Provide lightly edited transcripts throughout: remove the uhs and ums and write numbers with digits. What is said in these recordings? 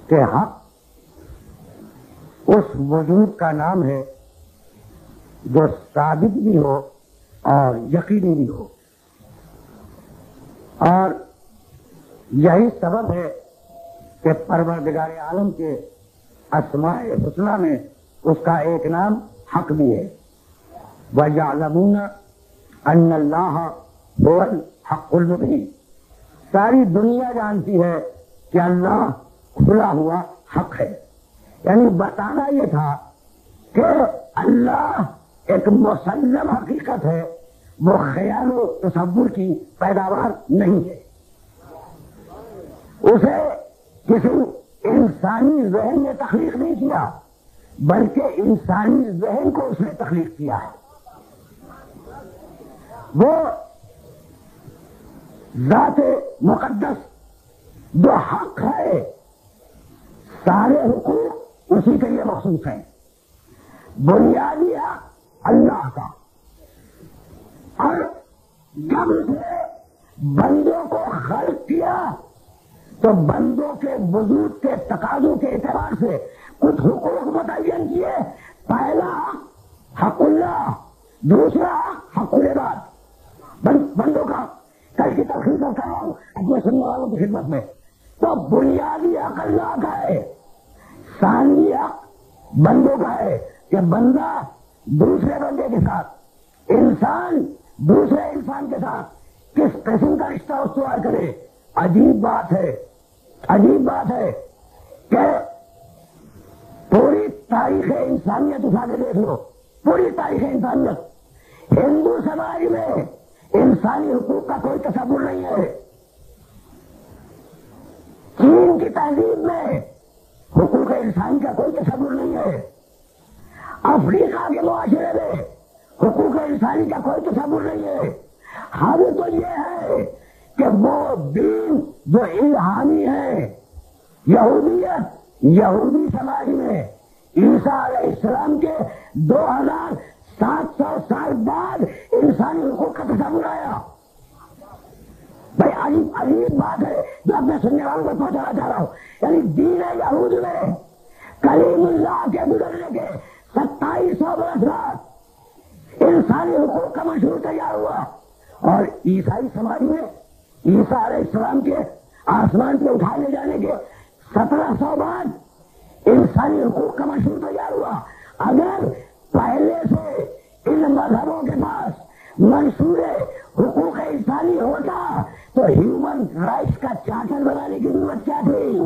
کہ حق اس وجود کا نام ہے جو ثابت بھی ہو اور یقینی بھی ہو، اور یہی سبب ہے کہ پروردگار عالم کے اسماء الحسنی میں اس کا ایک نام حق بھی ہے۔ وَيَعْلَمُونَ أَنَّ اللَّهَ هُوَ الْحَقُّ الْمُبِينُ، ساری دنیا جانتی ہے کہ اللہ کھلا ہوا حق ہے۔ یعنی بتانا یہ تھا کہ اللہ ایک مسلم حقیقت ہے، وہ خیال و تصور کی پیداوار نہیں ہے، اسے کسی انسانی ذہن نے تخلیق نہیں کیا بلکہ انسانی ذہن کو اس نے تخلیق کیا ہے۔ وہ ذات مقدس جو حق ہے، سارے حقوق اسی کے لیے مخصوص ہیں۔ بنیادی حق اللہ کا، اور جب اس نے بندوں کو خلق کیا تو بندوں کے وجود کے تقاضوں کے اعتبار سے کچھ حقوق متعین کیے۔ پہلا حق اللہ، دوسرا حق العباد، بندوں کا۔ کل کی تفصیل کر رہا ہوں اپنے سننے والوں کی خدمت میں۔ تو بنیادی حق اللہ کا ہے، ثانی حق بندوں کا ہے کہ بندہ دوسرے بندے کے ساتھ، انسان دوسرے انسان کے ساتھ کس قسم کا رشتہ استوار کرے۔ عجیب بات ہے، عجیب بات ہے کہ پوری تاریخ انسانیت اٹھا کے دیکھ لو، پوری تاریخ انسانیت، ہندو سماج میں انسانی حقوق کا کوئی تصور نہیں ہے، چین کی تہذیب میں حقوق انسان کا کوئی تصور نہیں ہے، افریقہ کے معاشرے میں حقوق انسانی کا کوئی تصور نہیں ہے۔ حال تو یہ ہے کہ وہ دین جو الہامی ہے، یہودیت، یہودی سماج میں عیسیٰ علیہ السلام کے 2700 سال بعد انسانی حقوق کا تصور آیا۔ بھائی عجیب بات ہے جو اپنے سننے والوں کو پہنچانا چاہ رہا ہوں۔ یعنی دین یہود میں کلیم اللہ کے گزرنے کے 2700 برس بعد انسانی حقوق کا منشور تیار ہوا، اور عیسائی سماج میں عیسیٰ علیہ السلام کے آسمان پہ اٹھائے لے جانے کے 1700 بعد انسانی حقوق کا منشور تیار ہوا۔ اگر پہلے سے ان مذہبوں کے پاس منشور حقوق انسانی ہوتا تو ہیومن رائٹس کا چارٹر بنانے کی ضرورت کیا تھی؟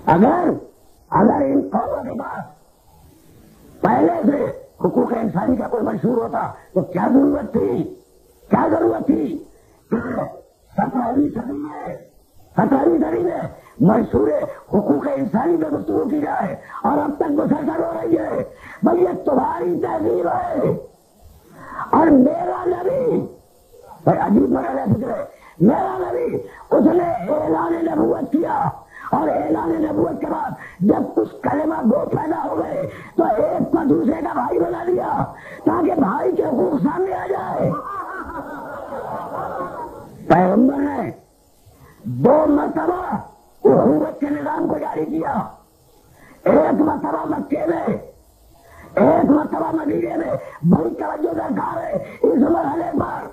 اگر ان قوموں کے پاس پہلے سے حقوق انسانی کا کوئی منشور ہوتا تو کیا ضرورت تھی؟ 17ویں صدی میں منشور حقوق انسانی پہ گفتگو کی جائے اور اب تک مسلسل ہو رہی ہے۔ بھائی یہ تمہاری تہذیب ہے، اور میرا نبی، بھائی عجیب مرحلہ فکر ہے، میرا نبی اس نے اعلان نبوت کیا، اور اعلان نبوت کے بعد جب کچھ کلمہ گو پیدا ہو گئے تو ایک کو دوسرے کا بھائی بنا لیا تاکہ بھائی کے حقوق سامنے آ جائے۔ پیغمبر نے 2 مرتبہ اخوت کے نظام کو جاری کیا، ایک مرتبہ مکے میں، ایک مرتبہ مدینے میں۔ بڑی توجہ درکار ہے اس مرحلے پر۔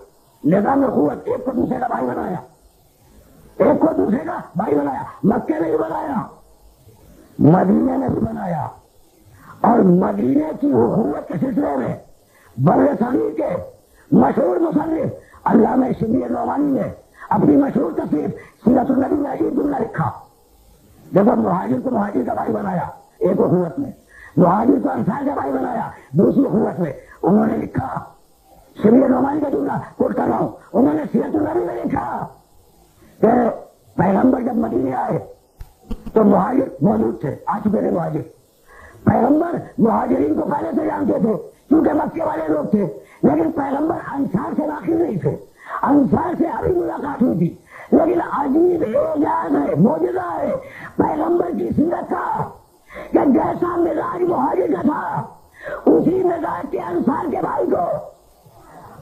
نظام اخوت، ایک کو دوسرے کا بھائی بنایا، ایک کو دوسرے کا بھائی بنایا، مکے میں بھی بنایا، مدینے میں بھی بنایا، اور مدینے کی اخوت کے سلسلے میں بر صغیر کے مشہور مصنف علامہ شبلی نعمانی نے اپنی مشہور تصنیف سیرت النبی میں عجیب جملہ لکھا۔ جب مہاجر کو مہاجر کا بھائی بنایا ایک اخوت میں، مہاجر کو انصار کا بھائی بنایا دوسری اخوت میں، انہوں نے لکھا، شبلی نعمانی کا جملہ کوٹ کر رہا ہوں، انہوں نے سیرت النبی میں لکھا کہ پیغمبر جب مدینے آئے تو مہاجر موجود تھے، آ چکے تھے مہاجر۔ پیغمبر مہاجرین کو پہلے سے جانتے تھے کیونکہ مکے والے لوگ تھے، لیکن پیغمبر انصار سے واقف نہیں تھے، انصار سے ابھی ملاقات ہوئی تھی۔ لیکن عجیب اعجاز ہے، معجزہ ہے پیغمبر کی سیرت کا کہ جیسا مزاج مہاجر کا تھا اسی مزاج کے انصار کے بھائی کو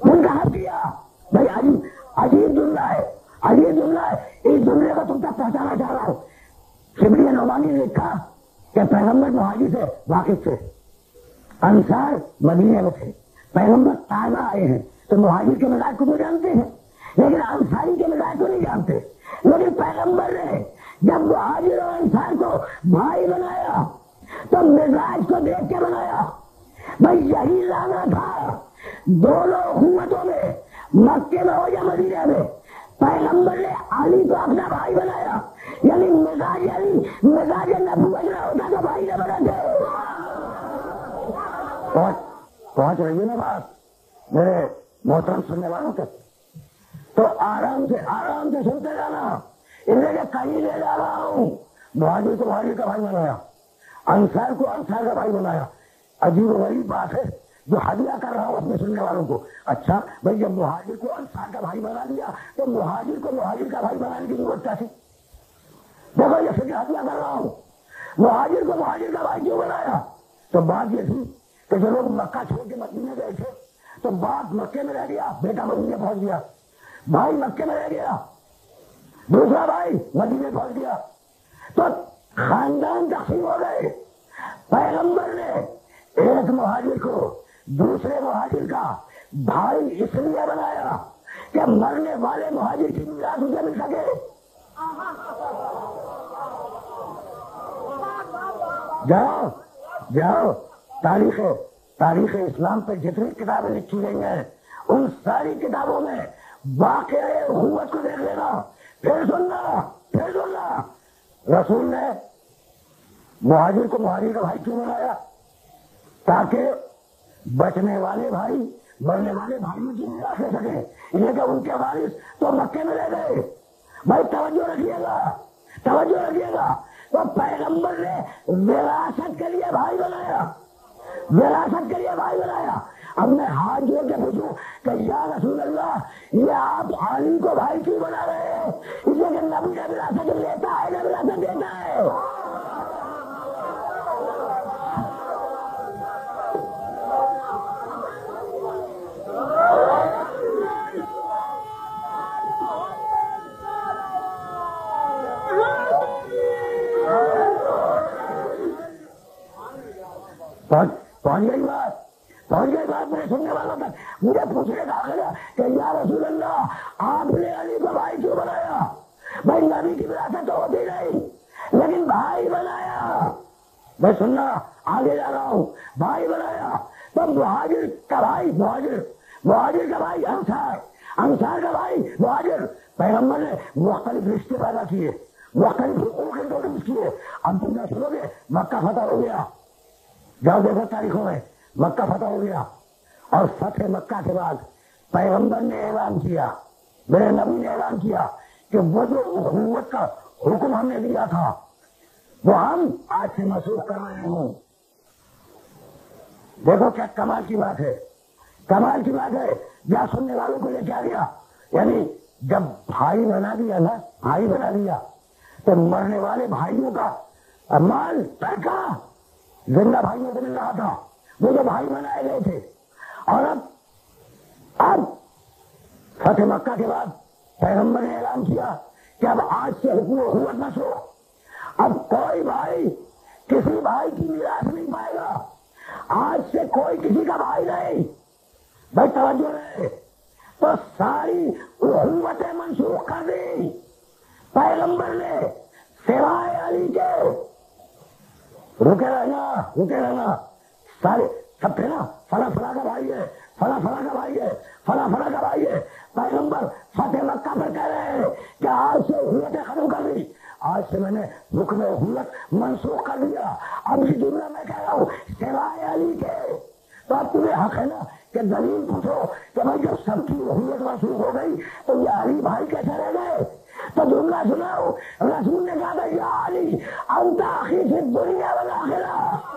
منتخب کیا۔ بھائی عجیب جملہ ہے، اور یہ جملہ ہے، اس جملے کو تم تک پہنچانا چاہ رہا ہوں۔ شبلی نعمانی نے لکھا کہ پیغمبر مہاجر سے واقف تھے، انصار مدینے میں تھے، پیغمبر تازہ آئے ہیں تو مہاجر کے مزاج کو تو جانتے ہیں لیکن انصاری کے مزاج کو نہیں جانتے۔ لیکن پیغمبر نے جب مہاجر اور انصار کو بھائی بنایا تو مزاج کو دیکھ کے بنایا۔ بھائی یہی لانا تھا دونوں حکومتوں میں، مکے میں ہو یا مدینے میں، پیغمبر نے علی کو اپنا بھائی بنایا، یعنی مزاج علی مزاج نبوت نہ ہوتا تو بھائی نہ بناتے۔ پہنچ رہی ہے نا بات میرے محترم سننے والوں تک؟ تو آرام سے سنتے جانا، اس لیے کہ کہیں لے جا رہا ہوں۔ مہاجر کو مہاجر کا بھائی بنایا، انصار کو انصار کا بھائی بنایا۔ عجیب و غریب بات ہے جو ہدیہ کر رہا ہوں اپنے سننے والوں کو۔ اچھا بھائی جب مہاجر کو انصار کا بھائی بنا دیا تو مہاجر کو مہاجر کا بھائی بنانے کی ضرورت کیا تھی؟ دیکھو یہ فکر ہدیہ کر رہا ہوں، مہاجر کو مہاجر کا بھائی کیوں بنایا؟ تو بات یہ تھی کہ جو لوگ مکہ چھوڑ کے مدینے گئے تھے تو باپ مکے میں رہ گیا، بیٹا مدینے پہنچ گیا، بھائی مکے میں رہ گیا، دوسرا بھائی مدینے پہنچ گیا، تو خاندان تقسیم ہو گئے۔ پیغمبر نے ایک مہاجر کو دوسرے مہاجر کا بھائی اس لیے بنایا کہ مرنے والے مہاجر کی میراث اسے مل سکے۔ جاؤ جاؤ تاریخ اسلام پہ جتنی کتابیں لکھی گئی ہیں ان ساری کتابوں میں واقعہ اخوت کو دیکھ لینا۔ پھر سننا رسول نے مہاجر کو مہاجر کا بھائی کیوں بنایا؟ تاکہ بچنے والے بھائی مرنے والے بھائیوں کی میراث لے سکے، یہ کہ ان کے وارث تو مکے میں رہ گئے۔ بھائی توجہ رکھیے گا، تو پیغمبر نے وراثت کے لیے بھائی بنایا۔ اب میں ہاتھ جوڑ کے پوچھوں کہ یا رسول اللہ یہ آپ علی کو بھائی کیوں بنا رہے ہیں؟ اس لیے کہ نبی نے وراثت لیتا ہے نہ وراثت دیتا ہے؟ پہنچ گئی بات میرے سننے والوں تک۔ مجھے پوچھنے کا حق ہے کہ یا رسول اللہ آپ نے علی کو بھائی کیوں بنایا؟ بھائی نبی کی وراثت تو ہوتی نہیں لیکن بھائی بنایا۔ میں سننا آگے جا رہا ہوں، بھائی بنایا تو مہاجر کا بھائی مہاجر کا بھائی انصار کا بھائی مہاجر۔ پیغمبر نے مختلف رشتے پیدا کیے، مختلف حقوق انٹروڈیوس کیے۔ اب تم نہ سنو گے مکہ فتح ہو گیا، جاؤ دیکھو تاریخوں میں مکہ فتح ہو گیا، اور فتح مکہ کے بعد پیغمبر نے اعلان کیا، میرے نبی نے اعلان کیا کہ وہ جو اخوت کا حکم ہم نے دیا تھا وہ ہم آج سے منسوخ کر رہے ہیں۔ دیکھو کیا کمال کی بات ہے یا سننے والوں کو لے کے آ گیا۔ یعنی جب بھائی بنا دیا تو مرنے والے بھائیوں کا مال پیسہ زندہ بھائیوں کو مل رہا تھا، وہ جو بھائی بنائے گئے تھے۔ اور اب فتح مکہ کے بعد پیغمبر نے اعلان کیا کہ اب آج سے حکم و اخوت نہ اب کوئی بھائی کسی بھائی کی میراث نہیں پائے گا، آج سے کوئی کسی کا بھائی نہیں۔ بھائی توجہ رہے، تو ساری اخوتیں منسوخ کر دی پیغمبر نے، سوائے علی کے۔ رکے رہنا سارے سب تھے نا، فلاں کا بھائی ہے، فلاں کا بھائی ہے۔ پیغمبر فتح مکہ پر کہہ رہے ہیں کہ آج سے اخوتیں ختم کر دی، آج سے میں نے حکم اخوت منسوخ کر دیا۔ اب یہ جملہ میں کہہ رہا ہوں سوائے علی کے۔ تو اب تمہیں حق ہے نا کہ دلیل پوچھو کہ بھائی جب سب کی اخوت منسوخ ہو گئی تو یہ علی بھائی کیسے رہ گئے؟ تو جملہ سناؤ، رسول نے کہا تھا یا علی انت اخی فی الدنیا والآخرہ۔